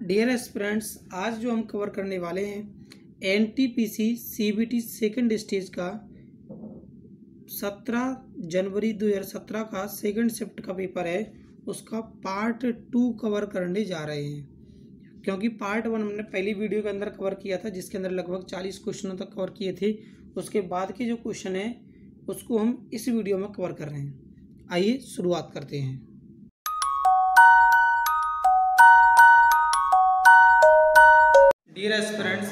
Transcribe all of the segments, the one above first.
Dear aspirants, आज जो हम कवर करने वाले हैं एनटीपीसी सीबीटी सेकंड स्टेज का 17 जनवरी 2017 का सेकंड शिफ्ट का पेपर है। उसका पार्ट 2 कवर करने जा रहे हैं, क्योंकि पार्ट 1 हमने पहली वीडियो के अंदर कवर किया था, जिसके अंदर लगभग 40 क्वेश्चनों तक कवर किए थे। उसके बाद के जो क्वेश्चन है उसको हम इस वीडियो में कवर कर रहे हैं। आइए शुरुआत करते हैं। डियर एस्पिरेंट्स,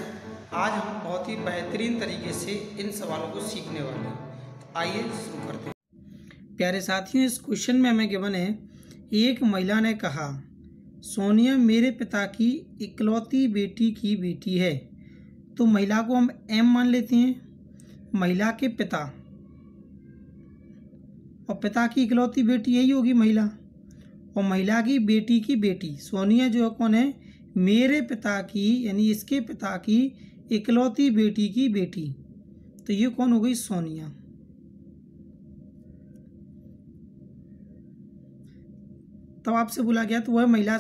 आज हम बहुत ही बेहतरीन तरीके से इन सवालों को सीखने वाले हैं। आइए शुरू करते हैं। प्यारे साथियों, इस क्वेश्चन में हमें गिवन है, एक महिला ने कहा, सोनिया मेरे पिता की इकलौती बेटी की बेटी है। तो महिला को हम एम मान लेते हैं, महिला के पिता, और पिता की इकलौती बेटी यही होगी महिला, और महिला की बेटी सोनिया जो है कौन है, मेरे पिता की यानी इसके पिता की इकलौती बेटी की बेटी। तो ये कौन हो गई, सोनिया। तब आपसे बोला गया तो वह महिला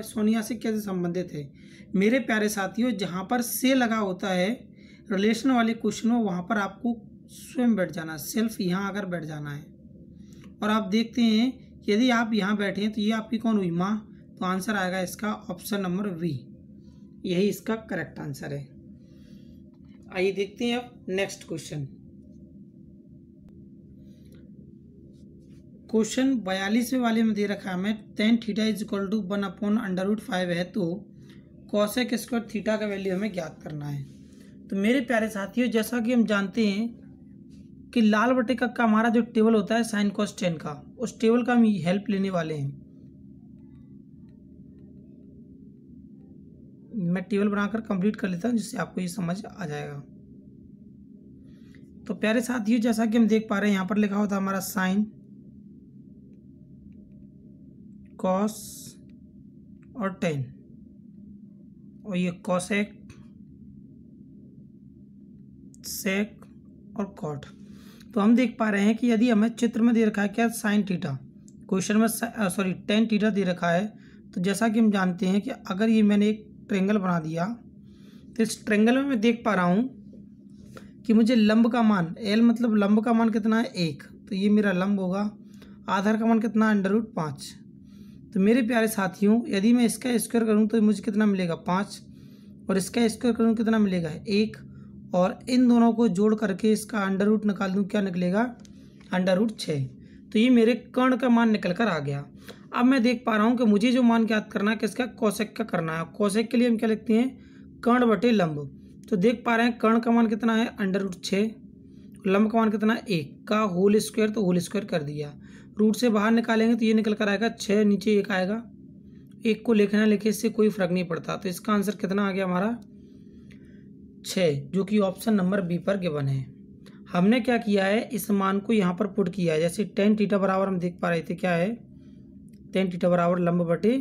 सोनिया से कैसे संबंधित है। मेरे प्यारे साथियों, जहाँ पर से लगा होता है रिलेशन वाले क्वेश्चन में, वहाँ पर आपको स्वयं बैठ जाना, सेल्फ यहाँ आकर बैठ जाना है। और आप देखते हैं यदि आप यहाँ बैठे हैं तो ये आपकी कौन हुई, माँ। तो आंसर आएगा इसका ऑप्शन नंबर बी, यही इसका करेक्ट आंसर है। आइए देखते हैं अब नेक्स्ट क्वेश्चन। क्वेश्चन 42वें वाले में दे रखा है हमें, tan theta is equal to 1/√5 है, तो cosec स्क्वायर थीटा का वैल्यू हमें ज्ञात करना है। तो मेरे प्यारे साथियों, जैसा कि हम जानते हैं कि लाल बटे का हमारा जो टेबल होता है sin cos tan का, उस टेबल का हम हेल्प लेने वाले हैं। मैं टेबल बनाकर कंप्लीट कर लेता हूं, जिससे आपको ये समझ आ जाएगा। तो प्यारे साथियों, जैसा कि हम देख पा रहे हैं, यहाँ पर लिखा होता है हमारा साइन, कॉस और टेन, और ये कॉसेक, सेक और कॉट। तो हम देख पा रहे हैं कि यदि हमें चित्र में दे रखा है क्या, साइन थीटा, क्वेश्चन में टेन थीटा दे रखा है। तो जैसा कि हम जानते हैं कि अगर ये मैंने एक ट्रेंगल बना दिया, तो इस ट्रेंगल में मैं देख पा रहा हूँ कि मुझे लंब का मान, एल मतलब लंब का मान कितना है, 1। तो ये मेरा लंब होगा। आधार का मान कितना, √5। तो मेरे प्यारे साथियों, यदि मैं इसका स्क्वायर करूँ तो मुझे कितना मिलेगा, 5, और इसका स्क्वायर करूँ कितना मिलेगा, 1, और इन दोनों को जोड़ करके इसका अंडर निकाल दूँ, क्या निकलेगा, √6। तो ये मेरे कर्ण का मान निकल कर आ गया। अब मैं देख पा रहा हूँ कि मुझे जो मान ज्ञात करना है किसका, कोसेक का करना है। कोसेक के लिए हम क्या लिखते हैं, कर्ण बटे लंब। तो देख पा रहे हैं कर्ण का मान कितना है, √6, लंब का मान कितना है, 1 का होल स्क्वायर, तो होल स्क्वायर कर दिया। रूट से बाहर निकालेंगे तो ये निकल कर आएगा 6, नीचे 1 आएगा। 1 को लिखना लिखे इससे कोई फर्क नहीं पड़ता। तो इसका आंसर कितना आ गया हमारा, 6, जो कि ऑप्शन नंबर बी पर गिवन है। हमने क्या किया है, इस मान को यहाँ पर पुट किया है। जैसे tan थीटा बराबर हम देख पा रहे थे क्या है, tan थीटा बराबर लंब बटे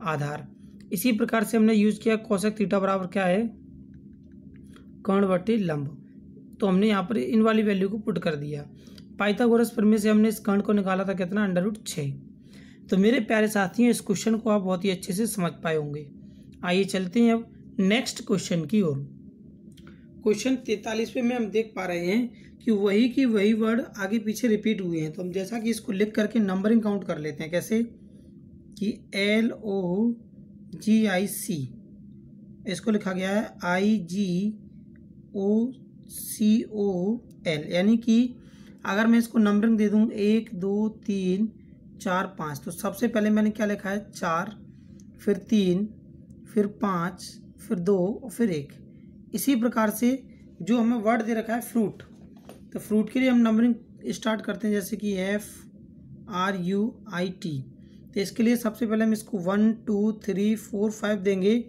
आधार। इसी प्रकार से हमने यूज किया कोसेक थीटा बराबर क्या है, कर्ण बटे लंब। तो हमने यहाँ पर इन वाली वैल्यू को पुट कर दिया। पाइथागोरस प्रमेय से हमने इस कर्ण को निकाला था कितना, √6। तो मेरे प्यारे साथियों, इस क्वेश्चन को आप बहुत ही अच्छे से समझ पाए होंगे। आइए चलते हैं अब नेक्स्ट क्वेश्चन की ओर। क्वेश्चन 43वें में हम देख पा रहे हैं कि वही वर्ड आगे पीछे रिपीट हुए हैं। तो हम जैसा कि इसको लिख करके नंबरिंग काउंट कर लेते हैं। कैसे कि LOGIC, इसको लिखा गया है IGOCOL, यानी कि अगर मैं इसको नंबरिंग दे दूं 1 2 3 4 5, तो सबसे पहले मैंने क्या लिखा है, 4, फिर 3, फिर 5, फिर 2 और फिर 1। इसी प्रकार से जो हमें वर्ड दे रखा है फ्रूट, तो फ्रूट के लिए हम नंबरिंग स्टार्ट करते हैं, जैसे कि FRUIT। तो इसके लिए सबसे पहले हम इसको 1 2 3 4 5 देंगे।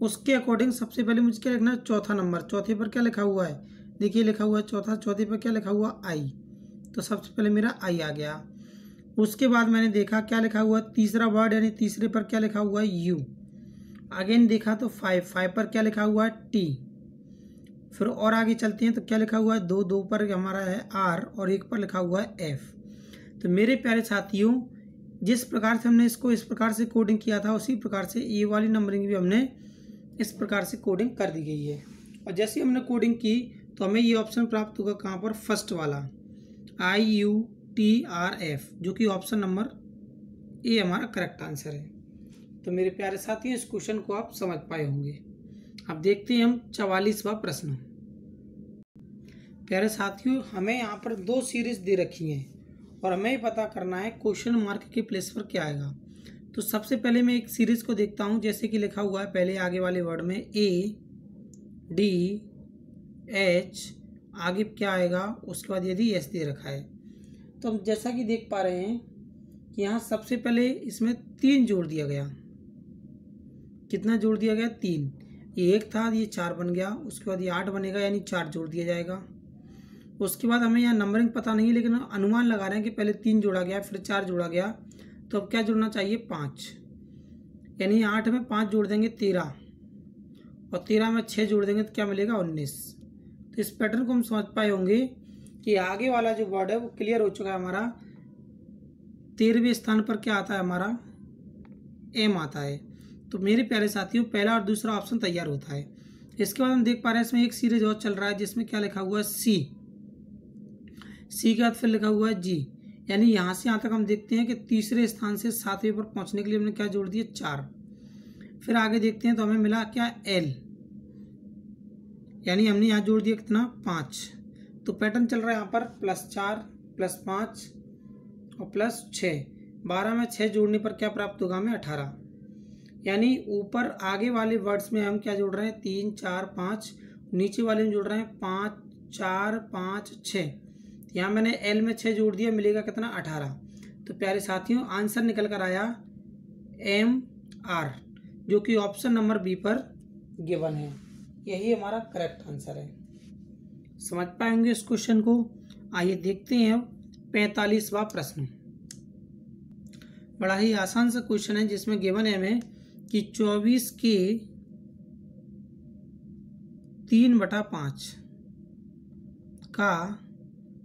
उसके अकॉर्डिंग सबसे पहले मुझे क्या लिखना है, चौथा नंबर। चौथे पर क्या लिखा हुआ है, देखिए लिखा हुआ है चौथे पर क्या लिखा हुआ, I। तो सबसे पहले मेरा I आ गया। उसके बाद मैंने देखा क्या लिखा हुआ, तीसरा वर्ड यानी तीसरे पर क्या लिखा हुआ है, U। अगेन देखा तो 5 पर क्या लिखा हुआ है, T। फिर और आगे चलते हैं तो क्या लिखा हुआ है, 2 पर हमारा है R, और 1 पर लिखा हुआ है F। तो मेरे प्यारे साथियों, जिस प्रकार से हमने इसको इस प्रकार से कोडिंग किया था उसी प्रकार से ये वाली नंबरिंग भी हमने इस प्रकार से कोडिंग कर दी गई है। और जैसे हमने कोडिंग की तो हमें ये ऑप्शन प्राप्त होगा कहाँ पर, फर्स्ट वाला IUTRF, जो कि ऑप्शन नंबर ए हमारा करेक्ट आंसर है। तो मेरे प्यारे साथियों इस क्वेश्चन को आप समझ पाए होंगे। अब देखते हैं हम 44वां प्रश्न। प्यारे साथियों हमें यहाँ पर 2 सीरीज दे रखी हैं और हमें पता करना है क्वेश्चन मार्क के प्लेस पर क्या आएगा। तो सबसे पहले मैं एक सीरीज को देखता हूँ, जैसे कि लिखा हुआ है पहले आगे वाले वर्ड में ADH, आगे क्या आएगा, उसके बाद यदि S दे रखा है तो हम जैसा कि देख पा रहे हैं कि यहाँ सबसे पहले इसमें 3 जोड़ दिया गया। कितना जोड़ दिया गया, 3। ये 1 था, ये 4 बन गया, उसके बाद ये 8 बनेगा, यानी 4 जोड़ दिया जाएगा। उसके बाद हमें यहाँ नंबरिंग पता नहीं है लेकिन अनुमान लगा रहे हैं कि पहले 3 जोड़ा गया फिर 4 जोड़ा गया, तो अब क्या जोड़ना चाहिए, 5, यानी 8 में 5 जोड़ देंगे 13, और 13 में 6 जोड़ देंगे तो क्या मिलेगा, 19। तो इस पैटर्न को हम समझ पाए होंगे कि आगे वाला जो वर्ड है वो क्लियर हो चुका है हमारा। 13वें स्थान पर क्या आता है हमारा, M आता है। तो मेरे प्यारे साथियों पहला और दूसरा ऑप्शन तैयार होता है। इसके बाद हम देख पा रहे हैं इसमें एक सीरीज और चल रहा है जिसमें क्या लिखा हुआ है, C के बाद फिर लिखा हुआ है G, यानी यहाँ से यहाँ तक हम देखते हैं कि तीसरे स्थान से 7वें पर पहुँचने के लिए हमने क्या जोड़ दिया, 4। फिर आगे देखते हैं तो हमें मिला क्या, L, यानी हमने यहाँ जोड़ दिया कितना, 5। तो पैटर्न चल रहा है यहाँ पर +4 +5 और +6, 12 में 6 जोड़ने पर क्या प्राप्त होगा हमें, 18। यानी ऊपर आगे वाले वर्ड्स में हम क्या जोड़ रहे हैं, 3 4 5, नीचे वाले में जोड़ रहे हैं 5 4 5 6। यहाँ मैंने L में 6 जोड़ दिया, मिलेगा कितना, 18। तो प्यारे साथियों आंसर निकल कर आया MR, जो कि ऑप्शन नंबर बी पर गिवन है। यही हमारा करेक्ट आंसर है। समझ पाएंगे इस क्वेश्चन को। आइए देखते हैं अब 45वां प्रश्न। बड़ा ही आसान सा क्वेश्चन है जिसमें गिवन है हमें कि 24 के 3/5 का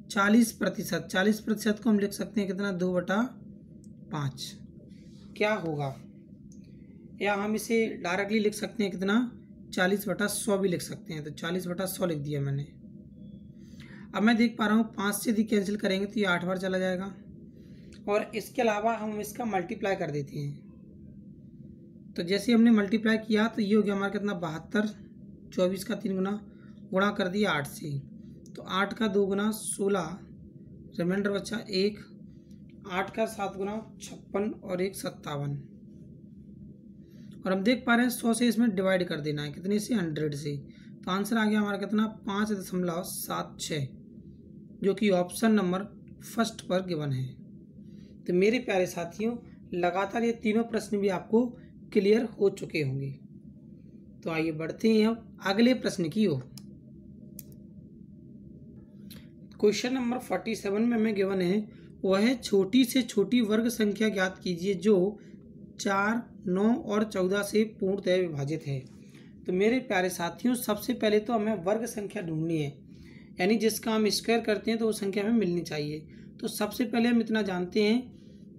40%, 40% को हम लिख सकते हैं कितना, 2/5 क्या होगा, या हम इसे डायरेक्टली लिख सकते हैं कितना, 40/100 भी लिख सकते हैं। तो 40/100 लिख दिया मैंने। अब मैं देख पा रहा हूँ 5 से यदि कैंसिल करेंगे तो ये 8 बार चला जाएगा, और इसके अलावा हम इसका मल्टीप्लाई कर देते हैं। तो जैसे हमने मल्टीप्लाई किया तो ये हो गया हमारा कितना, 72। 24 का 3 गुना कर दिया 8 से, तो 8 का 2 गुना 16, रिमाइंडर बचा 1, 8 का 7 गुना 56 और 1 57। और हम देख पा रहे हैं 100 से इसमें डिवाइड कर देना है, कितने से, 100 से। तो आंसर आ गया हमारा कितना, 5.76, जो कि ऑप्शन नंबर फर्स्ट पर गिवन है। तो मेरे प्यारे साथियों लगातार ये तीनों प्रश्न भी आपको क्लियर हो चुके होंगे। तो आइए बढ़ते हैं अब अगले प्रश्न की ओर। क्वेश्चन नंबर 47 में हमें गिवन है वह छोटी से छोटी वर्ग संख्या ज्ञात कीजिए जो 4, 9 और 14 से पूर्णतः विभाजित है। तो मेरे प्यारे साथियों सबसे पहले तो हमें वर्ग संख्या ढूंढनी है, यानी जिसका हम स्क्वायर करते हैं तो वो संख्या हमें मिलनी चाहिए। तो सबसे पहले हम इतना जानते हैं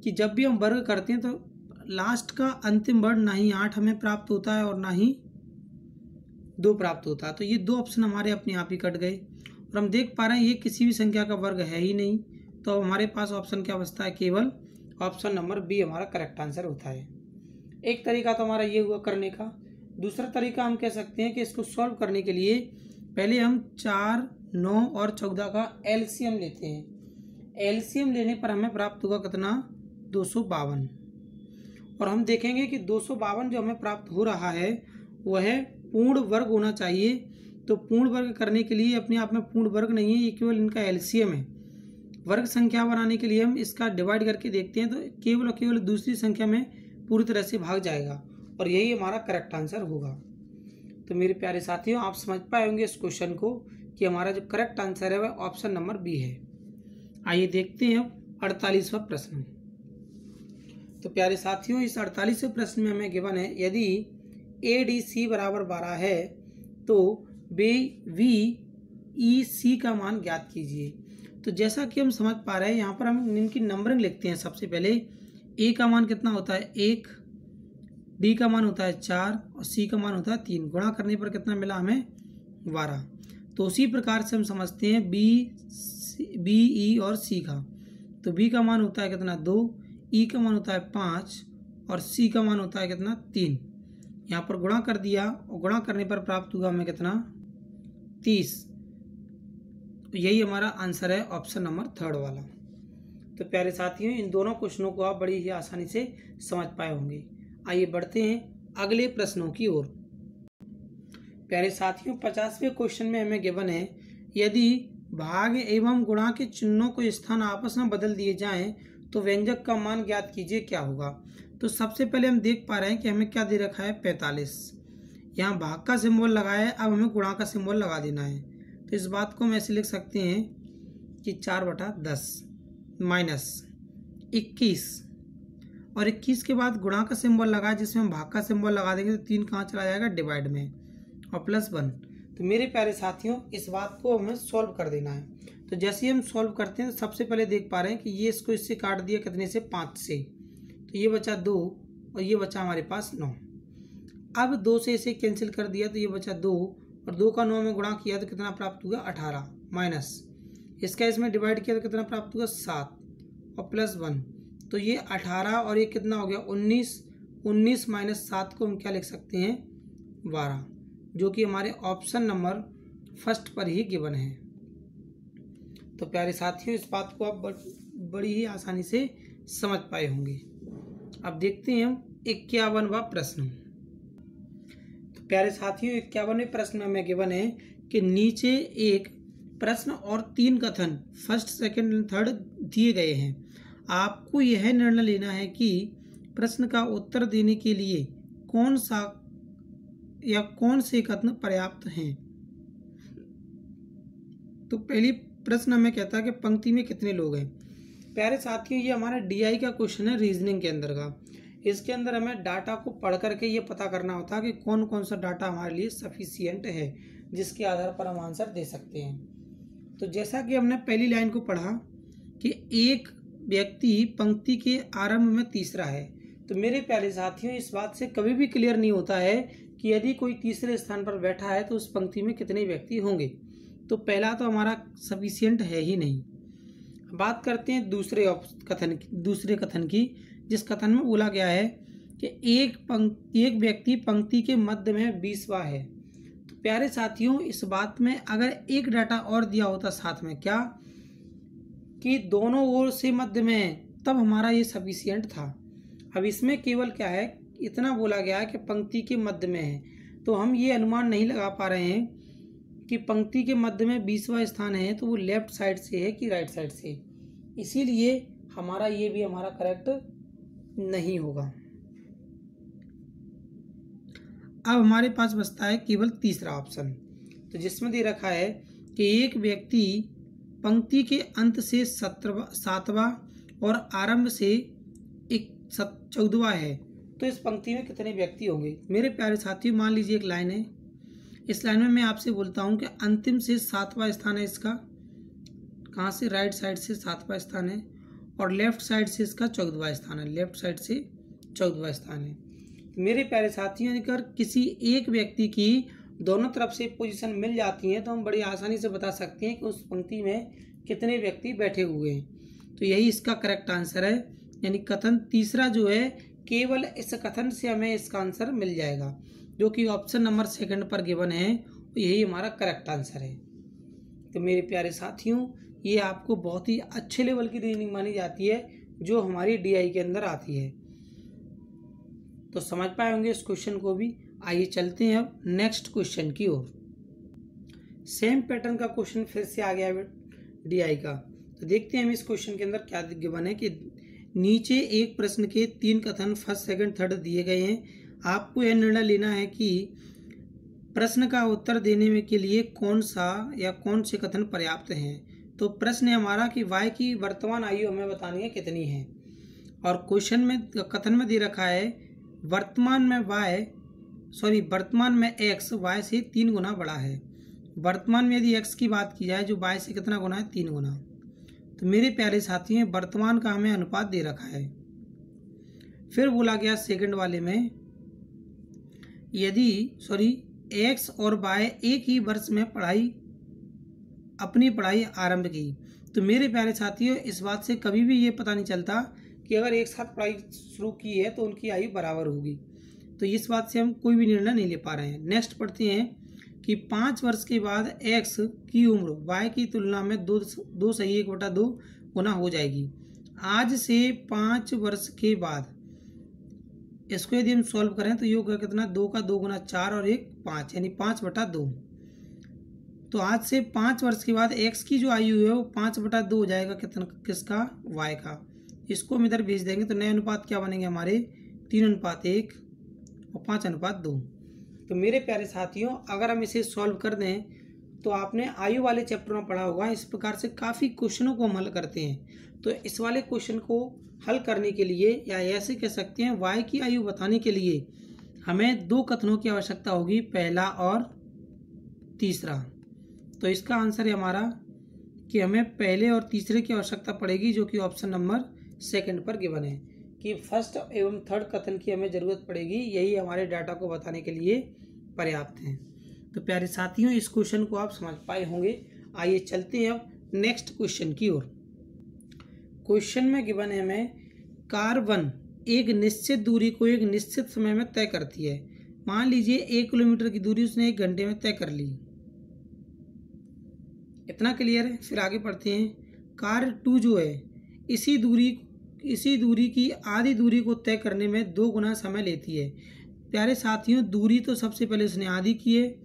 कि जब भी हम वर्ग करते हैं तो लास्ट का अंतिम वर्ड ना ही 8 हमें प्राप्त होता है और ना ही 2 प्राप्त होता है। तो ये 2 ऑप्शन हमारे अपने आप ही कट गए, और हम देख पा रहे हैं ये किसी भी संख्या का वर्ग है ही नहीं। तो हमारे पास ऑप्शन क्या बचता है, केवल ऑप्शन नंबर बी हमारा करेक्ट आंसर होता है। एक तरीका तो हमारा ये हुआ करने का। दूसरा तरीका हम कह सकते हैं कि इसको सॉल्व करने के लिए पहले हम 4, 9 और 14 का एलसीएम लेते हैं। एलसीएम लेने पर हमें प्राप्त होगा कितना, 252। और हम देखेंगे कि 252 जो हमें प्राप्त हो रहा है वह पूर्ण वर्ग होना चाहिए। तो पूर्ण वर्ग करने के लिए अपने आप में पूर्ण वर्ग नहीं है, ये केवल इनका एलसीएम है। वर्ग संख्या बनाने के लिए हम इसका डिवाइड करके देखते हैं तो केवल और केवल दूसरी संख्या में पूरी तरह से भाग जाएगा, और यही हमारा करेक्ट आंसर होगा। तो मेरे प्यारे साथियों आप समझ पाए होंगे इस क्वेश्चन को कि हमारा जो करेक्ट आंसर है वह ऑप्शन नंबर बी है। आइए देखते हैं अब 48वां प्रश्न। तो प्यारे साथियों इस 48वें प्रश्न में हमें गिवन है यदि ADC बराबर 12 है तो VEC का मान ज्ञात कीजिए। तो जैसा कि हम समझ पा रहे हैं यहाँ पर हम इनकी नंबरिंग लिखते हैं। सबसे पहले ए का मान कितना होता है 1, डी का मान होता है 4 और सी का मान होता है 3। गुणा करने पर कितना मिला हमें 12। तो उसी प्रकार से हम समझते हैं बी ई और सी का। तो बी का मान होता है कितना 2, ई का मान होता है 5 और सी का मान होता है कितना 3। यहाँ पर गुणा कर दिया और गुणा करने पर प्राप्त हुआ हमें कितना 30। तो यही हमारा आंसर है ऑप्शन नंबर 3 वाला। तो प्यारे साथियों, इन दोनों क्वेश्चनों को आप बड़ी ही आसानी से समझ पाए होंगे। आइए बढ़ते हैं अगले प्रश्नों की ओर। प्यारे साथियों, 50वें क्वेश्चन में हमें गिवन है यदि भाग एवं गुणा के चिन्हों को स्थान आपस में बदल दिए जाएं तो व्यंजक का मान ज्ञात कीजिए क्या होगा। तो सबसे पहले हम देख पा रहे हैं कि हमें क्या दे रखा है 45। यहाँ भाग का सिंबल लगाया है, अब हमें गुणा का सिंबल लगा देना है। तो इस बात को हम ऐसे लिख सकते हैं कि 4/10 माइनस 21 और 21 के बाद गुणा का सिंबल लगा जिसमें हम भाग का सिंबल लगा देंगे तो 3 कहाँ चला जाएगा डिवाइड में और प्लस 1। तो मेरे प्यारे साथियों, इस बात को हमें सॉल्व कर देना है। तो जैसे ही हम सॉल्व करते हैं तो सबसे पहले देख पा रहे हैं कि ये इसको इससे काट दिया कितने से 5 से, तो ये बचा 2 और ये बचा हमारे पास 9। अब 2 से इसे कैंसिल कर दिया तो ये बचा 2 और 2 का 9 में गुणा किया तो कितना प्राप्त हुआ 18 माइनस इसका इसमें डिवाइड किया तो कितना प्राप्त हुआ 7 और प्लस 1। तो ये 18 और ये कितना हो गया 19। 19 माइनस 7 को हम क्या लिख सकते हैं 12, जो कि हमारे ऑप्शन नंबर फर्स्ट पर ही गिवन है। तो प्यारे साथियों, इस बात को आप बड़ी ही आसानी से समझ पाए होंगे। अब देखते हैं हम 51वां प्रश्न। तो प्यारे साथियों, 51वें प्रश्न में हमें गिवन है कि नीचे एक प्रश्न और 3 कथन फर्स्ट, सेकंड एंड थर्ड दिए गए हैं। आपको यह निर्णय लेना है कि प्रश्न का उत्तर देने के लिए कौन सा या कौन से कथन पर्याप्त हैं। तो पहली प्रश्न हमें कहता है कि पंक्ति में कितने लोग हैं। प्यारे साथियों, ये हमारा डीआई का क्वेश्चन है रीजनिंग के अंदर का। इसके अंदर हमें डाटा को पढ़ करके ये पता करना होता है कि कौन कौन सा डाटा हमारे लिए सफिशिएंट है जिसके आधार पर हम आंसर दे सकते हैं। तो जैसा कि हमने पहली लाइन को पढ़ा कि एक व्यक्ति पंक्ति के आरंभ में तीसरा है। तो मेरे प्यारे साथियों, इस बात से कभी भी क्लियर नहीं होता है कि यदि कोई तीसरे स्थान पर बैठा है तो उस पंक्ति में कितने व्यक्ति होंगे। तो पहला तो हमारा सफिशिएंट है ही नहीं। बात करते हैं दूसरे कथन की, जिस कथन में बोला गया है कि एक व्यक्ति पंक्ति के मध्य में 20वां है। तो प्यारे साथियों, इस बात में अगर एक डाटा और दिया होता साथ में क्या कि दोनों ओर से मध्य में, तब हमारा ये सफिशिएंट था। अब इसमें केवल क्या है, इतना बोला गया है कि पंक्ति के मध्य में है। तो हम ये अनुमान नहीं लगा पा रहे हैं कि पंक्ति के मध्य में 20वां स्थान है तो वो लेफ्ट साइड से है कि राइट साइड से। इसीलिए हमारा ये भी हमारा करेक्ट नहीं होगा। अब हमारे पास बचता है केवल तीसरा ऑप्शन, तो जिसमें दे रखा है कि एक व्यक्ति पंक्ति के अंत से 7वां और आरंभ से 14वां है। तो इस पंक्ति में कितने व्यक्ति होंगे। मेरे प्यारे साथियों, मान लीजिए एक लाइन है, इस लाइन में मैं आपसे बोलता हूं कि अंतिम से 7वां स्थान है इसका, कहाँ से, राइट साइड से 7वां स्थान है और लेफ्ट साइड से इसका 14वां स्थान है, लेफ्ट साइड से 14वां स्थान है। मेरे प्यारे साथियों, अगर किसी एक व्यक्ति की दोनों तरफ से पोजीशन मिल जाती है तो हम बड़ी आसानी से बता सकते हैं कि उस पंक्ति में कितने व्यक्ति बैठे हुए हैं। तो यही इसका करेक्ट आंसर है, यानी कथन तीसरा जो है, केवल इस कथन से हमें इसका आंसर मिल जाएगा, जो कि ऑप्शन नंबर 2 पर गिवन है। यही हमारा करेक्ट आंसर है। तो मेरे प्यारे साथियों, ये आपको बहुत ही अच्छे लेवल की रीजनिंग मानी जाती है जो हमारी डीआई के अंदर आती है। तो समझ पाए होंगे इस क्वेश्चन को भी। आइए चलते हैं अब नेक्स्ट क्वेश्चन की ओर। सेम पैटर्न का क्वेश्चन फिर से आ गया है डीआई का। तो देखते हैं हम इस क्वेश्चन के अंदर क्या गिवन है कि नीचे एक प्रश्न के 3 कथन फर्स्ट, सेकंड, थर्ड दिए गए हैं। आपको यह निर्णय लेना है कि प्रश्न का उत्तर देने में के लिए कौन सा या कौन से कथन पर्याप्त हैं। तो प्रश्न है हमारा कि y की वर्तमान आयु हमें बतानी है कितनी है, और क्वेश्चन में कथन में दे रखा है वर्तमान में x y से 3 गुना बड़ा है। वर्तमान में यदि x की बात की जाए जो y से कितना गुना है, 3 गुना। तो मेरे प्यारे साथियों, वर्तमान का हमें अनुपात दे रखा है फिर बोला गया सेकंड वाले में, यदि एक्स और वाई एक ही वर्ष में अपनी पढ़ाई आरंभ की। तो मेरे प्यारे साथियों, इस बात से कभी भी ये पता नहीं चलता कि अगर एक साथ पढ़ाई शुरू की है तो उनकी आयु बराबर होगी। तो इस बात से हम कोई भी निर्णय नहीं ले पा रहे हैं। नेक्स्ट पढ़ते हैं कि 5 वर्ष के बाद एक्स की उम्र वाई की तुलना में 2 सही 1/2 गुना हो जाएगी। आज से 5 वर्ष के बाद इसको यदि हम सॉल्व करें तो ये होगा कितना, 2 का 2 गुना 4 और 1 5, यानी 5/2। तो आज से 5 वर्ष के बाद एक्स की जो आयु है वो 5/2 हो जाएगा, कितना, किसका, वाई का। इसको हम इधर भेज देंगे तो नए अनुपात क्या बनेंगे हमारे, 3:1 और 5:2। तो मेरे प्यारे साथियों, अगर हम इसे सॉल्व कर दें तो आपने आयु वाले चैप्टर में पढ़ा होगा, इस प्रकार से काफ़ी क्वेश्चनों को हम हल करते हैं। तो इस वाले क्वेश्चन को हल करने के लिए, या ऐसे कह सकते हैं वाई की आयु बताने के लिए, हमें 2 कथनों की आवश्यकता होगी, पहला और तीसरा। तो इसका आंसर है हमारा कि हमें पहले और तीसरे की आवश्यकता पड़ेगी, जो कि ऑप्शन नंबर 2 पर गिवन है कि फर्स्ट एवं थर्ड कथन की हमें ज़रूरत पड़ेगी। यही हमारे डाटा को बताने के लिए पर्याप्त हैं। तो प्यारे साथियों, इस क्वेश्चन को आप समझ पाए होंगे। आइए चलते हैं अब नेक्स्ट क्वेश्चन की ओर। क्वेश्चन में गिवन है हमें, कार 1 एक निश्चित दूरी को एक निश्चित समय में तय करती है। मान लीजिए 1 किलोमीटर की दूरी उसने 1 घंटे में तय कर ली। इतना क्लियर है। फिर आगे पढ़ते हैं, कार 2 जो है इसी दूरी की आधी दूरी को तय करने में 2 गुना समय लेती है। प्यारे साथियों, दूरी तो सबसे पहले उसने आधी की है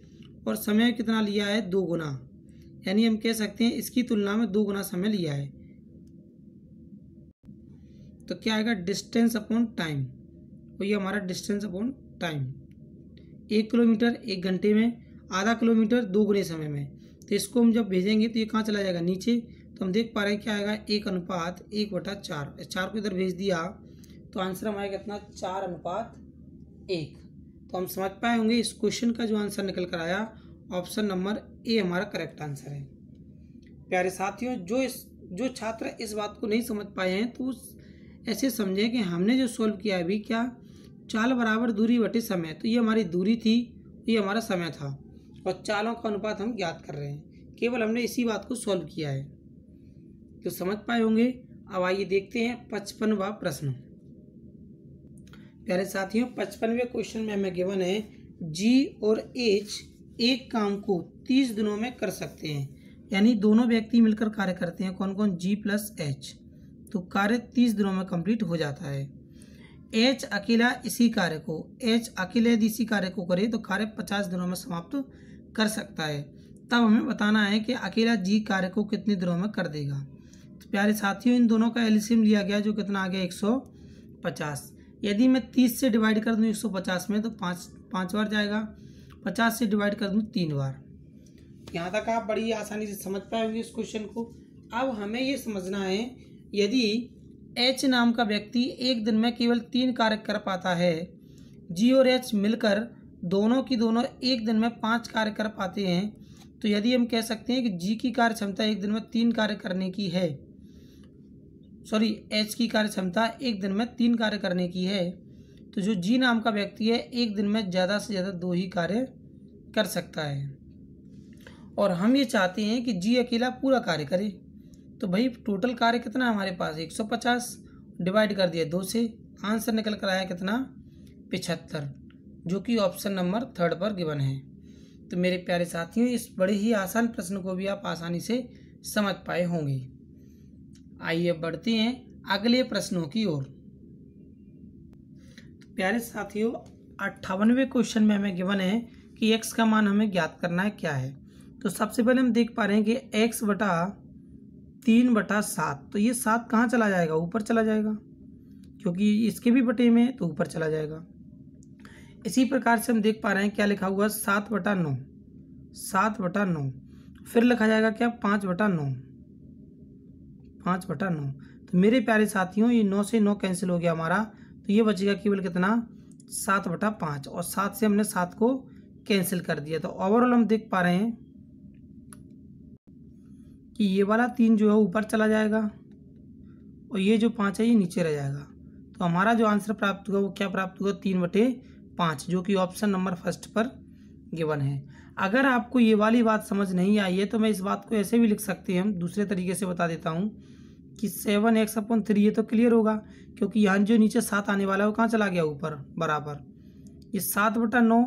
और समय कितना लिया है, 2 गुना, यानी हम कह सकते हैं इसकी तुलना में 2 गुना समय लिया है। तो क्या आएगा, डिस्टेंस अपॉन टाइम। और ये हमारा डिस्टेंस अपॉन टाइम, 1 किलोमीटर 1 घंटे में, आधा किलोमीटर 2 गुने समय में। तो इसको हम जब भेजेंगे तो ये कहाँ चला जाएगा, नीचे। तो हम देख पा रहे हैं क्या आएगा, 1:1/4। 4 को इधर भेज दिया तो आंसर हमारा कितना, 4:1। तो हम समझ पाए होंगे इस क्वेश्चन का जो आंसर निकल कर आया, ऑप्शन नंबर ए हमारा करेक्ट आंसर है। प्यारे साथियों, जो छात्र इस बात को नहीं समझ पाए हैं तो ऐसे समझें कि हमने जो सॉल्व किया अभी, क्या, चाल बराबर दूरी बटे समय। तो ये हमारी दूरी थी, ये हमारा समय था, और चालों का अनुपात हम ज्ञात कर रहे हैं। केवल हमने इसी बात को सॉल्व किया है। तो समझ पाए होंगे। अब आइए देखते हैं 55वां प्रश्न। प्यारे साथियों, 55वें क्वेश्चन में हमें गिवन है, जी और एच एक काम को 30 दिनों में कर सकते हैं। यानी दोनों व्यक्ति मिलकर कार्य करते हैं। कौन कौन, जी प्लस एच। तो कार्य 30 दिनों में कंप्लीट हो जाता है। एच अकेला इसी कार्य को करे तो कार्य 50 दिनों में समाप्त कर सकता है। तब हमें बताना है कि अकेला जी कार्य को कितने दिनों में कर देगा। तो प्यारे साथियों, इन दोनों का एलसीएम लिया गया, जो कितना आ गया, 150। यदि मैं 30 से डिवाइड कर दूं 150 में तो 5 बार जाएगा, 50 से डिवाइड कर दूं 3 बार। यहाँ तक आप बड़ी आसानी से समझ पाएंगे इस क्वेश्चन को। अब हमें ये समझना है, यदि एच नाम का व्यक्ति एक दिन में केवल 3 कार्य कर पाता है, जी और एच मिलकर दोनों एक दिन में 5 कार्य कर पाते हैं, तो यदि हम कह सकते हैं कि जी की कार्य क्षमता एक दिन में 3 कार्य करने की है, एच की कार्य क्षमता एक दिन में 3 कार्य करने की है, तो जो जी नाम का व्यक्ति है एक दिन में ज़्यादा से ज़्यादा 2 ही कार्य कर सकता है। और हम ये चाहते हैं कि जी अकेला पूरा कार्य करे। तो भाई टोटल कार्य कितना हमारे पास, 150 डिवाइड कर दिया 2 से, आंसर निकल कर आया कितना, 75, जो कि ऑप्शन नंबर 3 पर गिवन है। तो मेरे प्यारे साथियों, इस बड़े ही आसान प्रश्न को भी आप आसानी से समझ पाए होंगे। आइए बढ़ते हैं अगले प्रश्नों की ओर। तो प्यारे साथियों, 58वें क्वेश्चन में हमें गिवन है कि x का मान हमें ज्ञात करना है, क्या है। तो सबसे पहले हम देख पा रहे हैं कि x/3/7, तो ये 7 कहाँ चला जाएगा, ऊपर चला जाएगा, क्योंकि इसके भी बटे में तो ऊपर चला जाएगा। इसी प्रकार से हम देख पा रहे हैं क्या लिखा हुआ, 7/9, फिर लिखा जाएगा क्या, 5/9। तो मेरे प्यारे साथियों, ये 9 से 9 कैंसिल हो गया हमारा, तो ये बचेगा केवल कितना, 7/5, और 7 से हमने 7 को कैंसिल कर दिया। तो ओवरऑल हम देख पा रहे हैं कि ये वाला 3 जो है ऊपर चला जाएगा और ये जो 5 है ये नीचे रह जाएगा। तो हमारा जो आंसर प्राप्त हुआ वो क्या प्राप्त हुआ, 3/5, जो कि ऑप्शन नंबर फर्स्ट पर गिवन है। अगर आपको ये वाली बात समझ नहीं आई है तो मैं इस बात को ऐसे भी लिख सकते हैं, हम दूसरे तरीके से बता देता हूँ कि 7x/3 ये तो क्लियर होगा, क्योंकि यहाँ जो नीचे 7 आने वाला है वो कहाँ चला गया, ऊपर बराबर, ये 7/9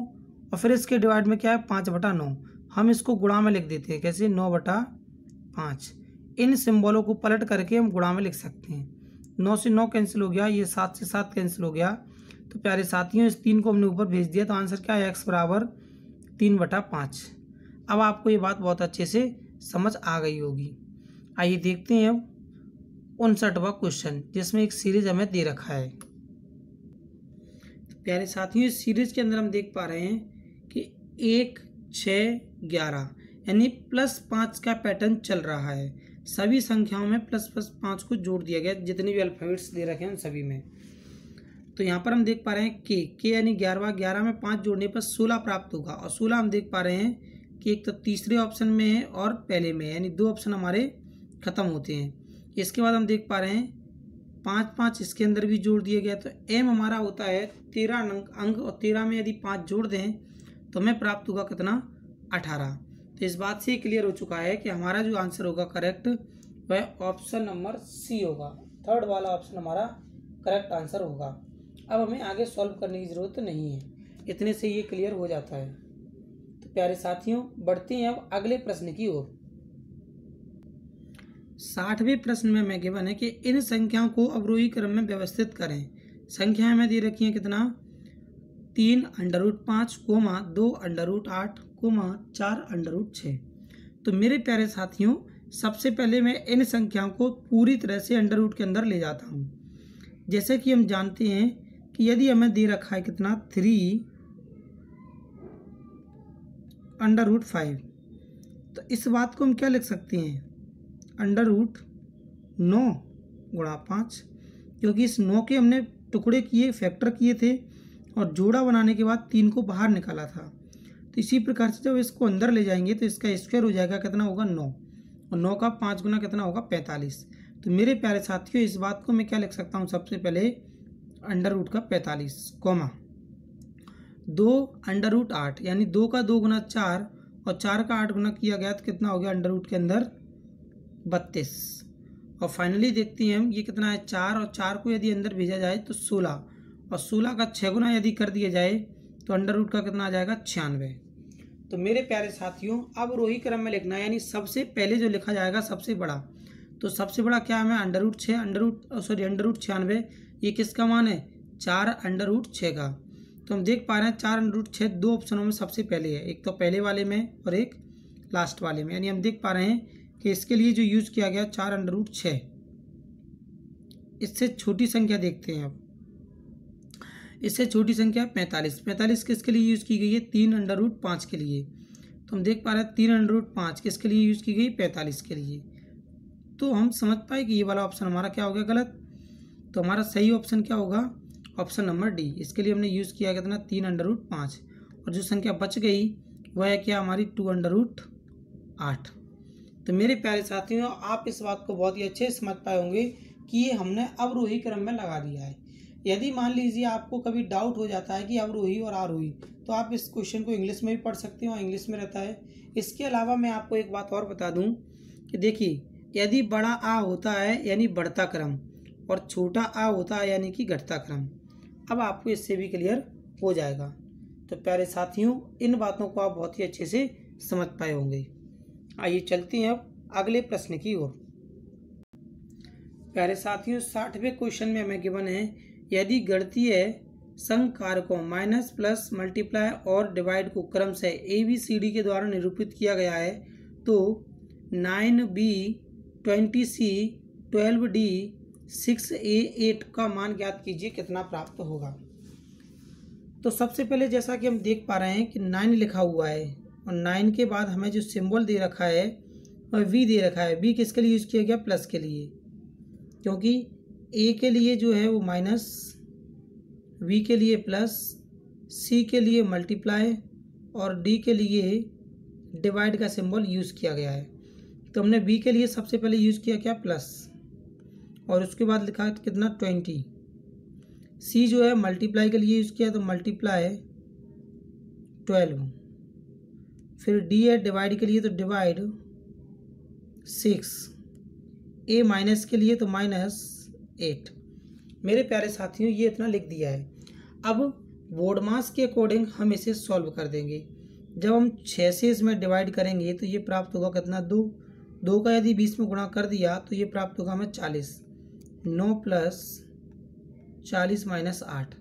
और फिर इसके डिवाइड में क्या है 5/9। हम इसको गुणा में लिख देते हैं, कैसे, 9/5। इन सिंबलों को पलट करके हम गुणा में लिख सकते हैं। 9 से 9 कैंसिल हो गया, ये 7 से 7 कैंसिल हो गया। तो प्यारे साथियों इस 3 को हमने ऊपर भेज दिया, तो आंसर क्या है, x बराबर 3/5। अब आपको ये बात बहुत अच्छे से समझ आ गई होगी। आइए देखते हैं अब 59वां क्वेश्चन, जिसमें एक सीरीज हमें दे रखा है। प्यारे साथियों इस सीरीज के अंदर हम देख पा रहे हैं कि 1, 6, 11 यानी +5 का पैटर्न चल रहा है। सभी संख्याओं में +5 को जोड़ दिया गया, जितने भी अल्फाबेट्स दे रखे हैं उन सभी में। तो यहाँ पर हम देख पा रहे हैं के यानी 11वां, 11 में 5 जोड़ने पर 16 प्राप्त होगा। और 16 हम देख पा रहे हैं कि एक तो तीसरे ऑप्शन में है और पहले में है, यानी 2 ऑप्शन हमारे खत्म होते हैं। इसके बाद हम देख पा रहे हैं 5 इसके अंदर भी जोड़ दिया गया। तो एम हमारा होता है 13 अंक और 13 में यदि 5 जोड़ दें तो हमें प्राप्त होगा कितना, 18। तो इस बात से क्लियर हो चुका है कि हमारा जो आंसर होगा करेक्ट वह ऑप्शन नंबर सी होगा। थर्ड वाला ऑप्शन हमारा करेक्ट आंसर होगा। अब हमें आगे सॉल्व करने की ज़रूरत नहीं है, इतने से ये क्लियर हो जाता है। तो प्यारे साथियों बढ़ते हैं अब अगले प्रश्न की ओर। 60वें प्रश्न में हमें गिवन है कि इन संख्याओं को अवरोही क्रम में व्यवस्थित करें। संख्याएं हमें दे रखी हैं कितना, 3√5, 2√8, 4√6। तो मेरे प्यारे साथियों सबसे पहले मैं इन संख्याओं को पूरी तरह से अंडर के अंदर ले जाता हूँ। जैसे कि हम जानते हैं कि यदि हमें दे रखा है कितना, 3√5, तो इस बात को हम क्या लिख सकते हैं, √9 गुणा 5, क्योंकि इस 9 के हमने टुकड़े किए, फैक्टर किए थे और जोड़ा बनाने के बाद 3 को बाहर निकाला था। तो इसी प्रकार से जब इसको अंदर ले जाएंगे तो इसका स्क्वायर हो जाएगा, कितना होगा, 9, और 9 का 5 गुना कितना होगा, 45। तो मेरे प्यारे साथियों इस बात को मैं क्या लिख सकता हूँ, सबसे पहले √45, 2√8 यानी 2 का 2 गुना 4 और 4 का 8 गुना किया गया तो कितना हो गया, अंडर रूट के अंदर 32। और फाइनली देखते हैं हम ये कितना है, 4, और 4 को यदि अंदर भेजा जाए तो 16, और 16 का 6 गुना यदि कर दिया जाए तो अंडर रूट का कितना आ जाएगा, 96। तो मेरे प्यारे साथियों अब रोही क्रम में लिखना है, यानी सबसे पहले जो लिखा जाएगा सबसे बड़ा। तो सबसे बड़ा क्या है, √6 √96, ये किसका मान है, 4√6 का। तो हम देख पा रहे हैं 4√6 दो ऑप्शनों में सबसे पहले है, एक तो पहले वाले में और एक लास्ट वाले में। यानी हम देख पा रहे हैं कि इसके लिए जो यूज़ किया गया 4√6। इससे छोटी संख्या देखते हैं अब, इससे छोटी संख्या 45 किसके लिए यूज़ की गई है, 3√5 के लिए। तो हम देख पा रहे हैं 3√5 किसके लिए यूज़ की गई, 45 के लिए। तो हम समझ पाए कि ये वाला ऑप्शन हमारा क्या हो गया, गलत। तो हमारा सही ऑप्शन क्या होगा, ऑप्शन नंबर डी। इसके लिए हमने यूज़ किया कितना, 3√5, और जो संख्या बच गई वह है क्या, हमारी 2√8। तो मेरे प्यारे साथियों आप इस बात को बहुत ही अच्छे से समझ पाए होंगे कि ये हमने अवरोही क्रम में लगा दिया है। यदि मान लीजिए आपको कभी डाउट हो जाता है कि अवरोही और आरोही, तो आप इस क्वेश्चन को इंग्लिश में भी पढ़ सकते हो, इंग्लिश में रहता है। इसके अलावा मैं आपको एक बात और बता दूं कि देखिए, यदि बड़ा आ होता है यानी बढ़ता क्रम, और छोटा आ होता है यानी कि घटता क्रम। अब आपको इससे भी क्लियर हो जाएगा। तो प्यारे साथियों इन बातों को आप बहुत ही अच्छे से समझ पाए होंगे। आइए चलते हैं अब अगले प्रश्न की ओर। प्यारे साथियों 60वें क्वेश्चन में हमें गिवन है, यदि गणितीय संघ कारकों माइनस, प्लस, मल्टीप्लाई और डिवाइड को क्रम से ABCD के द्वारा निरूपित किया गया है तो 9B, 20C, 12D, 6A, 8 का मान ज्ञात कीजिए, कितना प्राप्त होगा। तो सबसे पहले जैसा कि हम देख पा रहे हैं कि 9 लिखा हुआ है, और 9 के बाद हमें जो सिंबल दे रखा है वह V दे रखा है। V किसके लिए यूज़ किया गया, प्लस के लिए, क्योंकि A के लिए जो है वो माइनस, V के लिए प्लस, C के लिए मल्टीप्लाई और D के लिए डिवाइड का सिंबल यूज़ किया गया है। तो हमने B के लिए सबसे पहले यूज़ किया क्या, प्लस, और उसके बाद लिखा कितना, 20। सी जो है मल्टीप्लाई के लिए यूज़ किया तो मल्टीप्लाई 12, फिर डी है डिवाइड के लिए तो डिवाइड 6, ए माइनस के लिए तो -8। मेरे प्यारे साथियों ये इतना लिख दिया है। अब बोर्ड मास के अकॉर्डिंग हम इसे सॉल्व कर देंगे। जब हम 6 से इसमें डिवाइड करेंगे तो ये प्राप्त होगा कितना, 2 का यदि 20 में गुणा कर दिया तो ये प्राप्त होगा हमें 40। 9 + 40 - 8।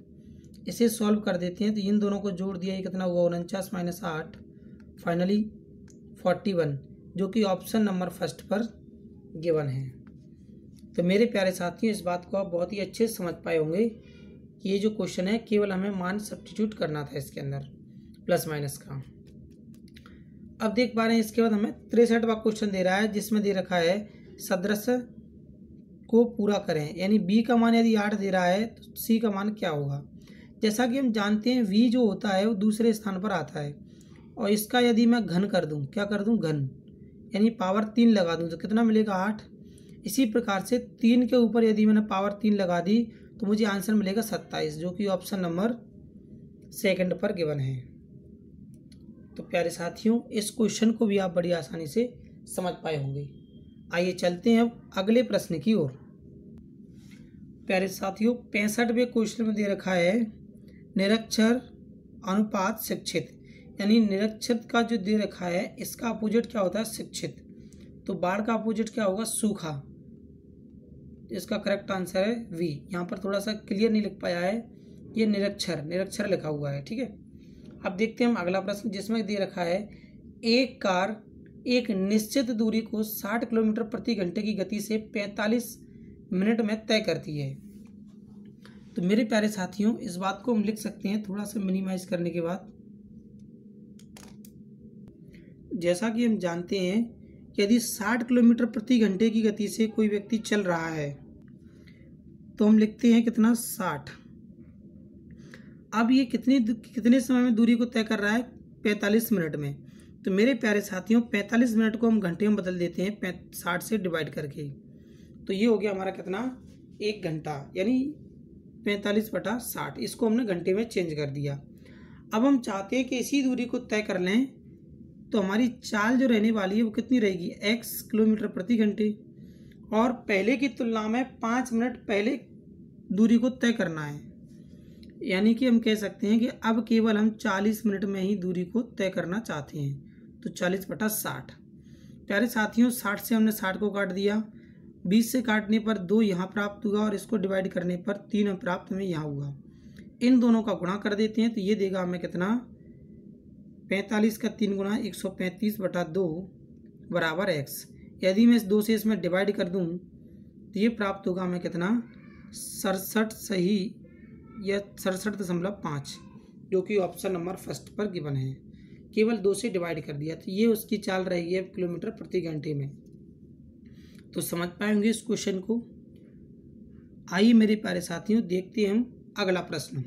इसे सॉल्व कर देते हैं तो इन दोनों को जोड़ दिया, ये कितना हुआ, 49 - 8, फाइनली 41, जो कि ऑप्शन नंबर फर्स्ट पर गिवन है। तो मेरे प्यारे साथियों इस बात को आप बहुत ही अच्छे से समझ पाए होंगे कि ये जो क्वेश्चन है केवल हमें मान सब्स्टिट्यूट करना था इसके अंदर प्लस माइनस का। अब देख पा रहे हैं इसके बाद हमें 63वां क्वेश्चन दे रहा है जिसमें दे रखा है सदृश को पूरा करें, यानी बी का मान यदि 8 दे रहा है तो सी का मान क्या होगा। जैसा कि हम जानते हैं वी जो होता है वो दूसरे स्थान पर आता है, और इसका यदि मैं घन कर दूं, क्या कर दूं, घन, यानी पावर 3 लगा दूं तो कितना मिलेगा, 8। इसी प्रकार से 3 के ऊपर यदि मैंने पावर 3 लगा दी तो मुझे आंसर मिलेगा 27, जो कि ऑप्शन नंबर सेकंड पर गिवन है। तो प्यारे साथियों इस क्वेश्चन को भी आप बड़ी आसानी से समझ पाए होंगे। आइए चलते हैं अब अगले प्रश्न की ओर। प्यारे साथियों 65वें क्वेश्चन में दे रखा है निरक्षर अनुपात शिक्षित, यानी निरक्षर का जो दे रखा है इसका अपोजिट क्या होता है, शिक्षित। तो बाढ़ का अपोजिट क्या होगा, सूखा। इसका करेक्ट आंसर है वी। यहाँ पर थोड़ा सा क्लियर नहीं लिख पाया है, ये निरक्षर लिखा हुआ है, ठीक है। अब देखते हैं हम अगला प्रश्न जिसमें दे रखा है एक कार एक निश्चित दूरी को 60 किलोमीटर प्रति घंटे की गति से 45 मिनट में तय करती है। तो मेरे प्यारे साथियों इस बात को हम लिख सकते हैं थोड़ा सा मिनिमाइज करने के बाद। जैसा कि हम जानते हैं कि यदि 60 किलोमीटर प्रति घंटे की गति से कोई व्यक्ति चल रहा है तो हम लिखते हैं कितना, 60। अब ये कितने समय में दूरी को तय कर रहा है, 45 मिनट में। तो मेरे प्यारे साथियों 45 मिनट को हम घंटे में बदल देते हैं 60 से डिवाइड करके, तो ये हो गया हमारा कितना, 1 घंटा, यानी 45/60। इसको हमने घंटे में चेंज कर दिया। अब हम चाहते हैं कि इसी दूरी को तय कर लें, तो हमारी चाल जो रहने वाली है वो कितनी रहेगी, x किलोमीटर प्रति घंटे, और पहले की तुलना में 5 मिनट पहले दूरी को तय करना है। यानी कि हम कह सकते हैं कि अब केवल हम 40 मिनट में ही दूरी को तय करना चाहते हैं, तो 40/60। प्यारे साथियों 60 से हमने 60 को काट दिया, 20 से काटने पर 2 यहाँ प्राप्त हुआ और इसको डिवाइड करने पर 3 प्राप्त हमें यहाँ हुआ। इन दोनों का गुणा कर देते हैं तो ये देगा हमें कितना, 45 का 3 गुना 135/2 बराबर x। यदि मैं इस 2 से इसमें डिवाइड कर दूं तो ये प्राप्त होगा हमें कितना, 67 सही या 67.5, जो कि ऑप्शन नंबर फर्स्ट पर गिवन है। केवल 2 से डिवाइड कर दिया तो ये उसकी चाल रहेगी अब किलोमीटर प्रति घंटे में। तो समझ पाएंगे इस क्वेश्चन को। आइए मेरे प्यारे साथियों देखते हैं हम अगला प्रश्न।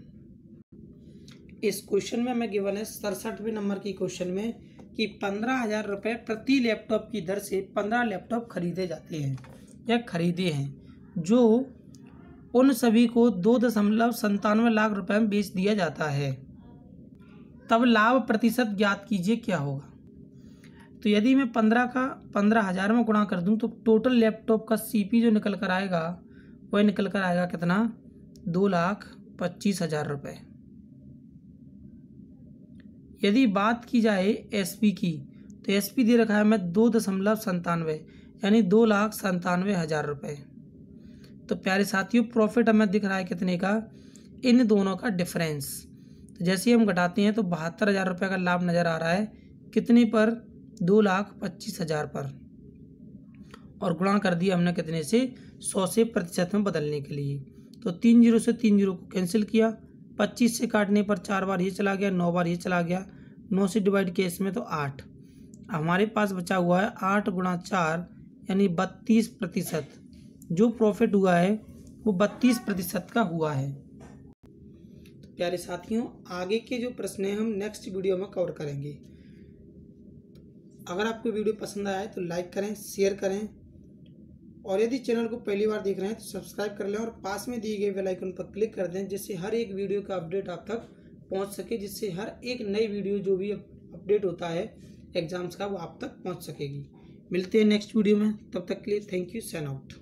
इस क्वेश्चन में हमें गिवन है 67वें नंबर की क्वेश्चन में कि 15,000 रुपये प्रति लैपटॉप की दर से 15 लैपटॉप खरीदे जाते हैं या खरीदे हैं, जो उन सभी को 2.97 लाख रुपए में बेच दिया जाता है। तब लाभ प्रतिशत ज्ञात कीजिए क्या होगा। तो यदि मैं 15 का 15,000 में गुणा कर दूं तो टोटल लैपटॉप का सीपी जो निकल कर आएगा वह निकल कर आएगा कितना, 2,25,000 रुपये। यदि बात की जाए एसपी की तो एसपी दे रखा है हमें 2.97 यानी 2,97,000 रुपये। तो प्यारे साथियों प्रॉफिट हमें दिख रहा है कितने का, इन दोनों का डिफरेंस। तो जैसे ही हम घटाते हैं तो 72,000 रुपये का लाभ नज़र आ रहा है कितने पर, 2,25,000 पर, और गुणा कर दिया हमने कितने से, 100 से प्रतिशत में बदलने के लिए। तो 3 0 से 3 0 को कैंसिल किया, 25 से काटने पर 4 बार ये चला गया, 9 बार ये चला गया, 9 से डिवाइड किया इसमें तो 8। हमारे पास बचा हुआ है 8 × 4 यानी 32%। जो प्रॉफिट हुआ है वो 32% का हुआ है। तो प्यारे साथियों आगे के जो प्रश्न हैं हम नेक्स्ट वीडियो में कवर करेंगे। अगर आपको वीडियो पसंद आया है तो लाइक करें, शेयर करें और यदि चैनल को पहली बार देख रहे हैं तो सब्सक्राइब कर लें और पास में दिए गए बेल आइकन पर क्लिक कर दें, जिससे हर एक वीडियो का अपडेट आप तक पहुंच सके, जिससे हर एक नई वीडियो जो भी अपडेट होता है एग्जाम्स का वो आप तक पहुंच सकेगी। मिलते हैं नेक्स्ट वीडियो में, तब तक के लिए थैंक यू, साइन आउट।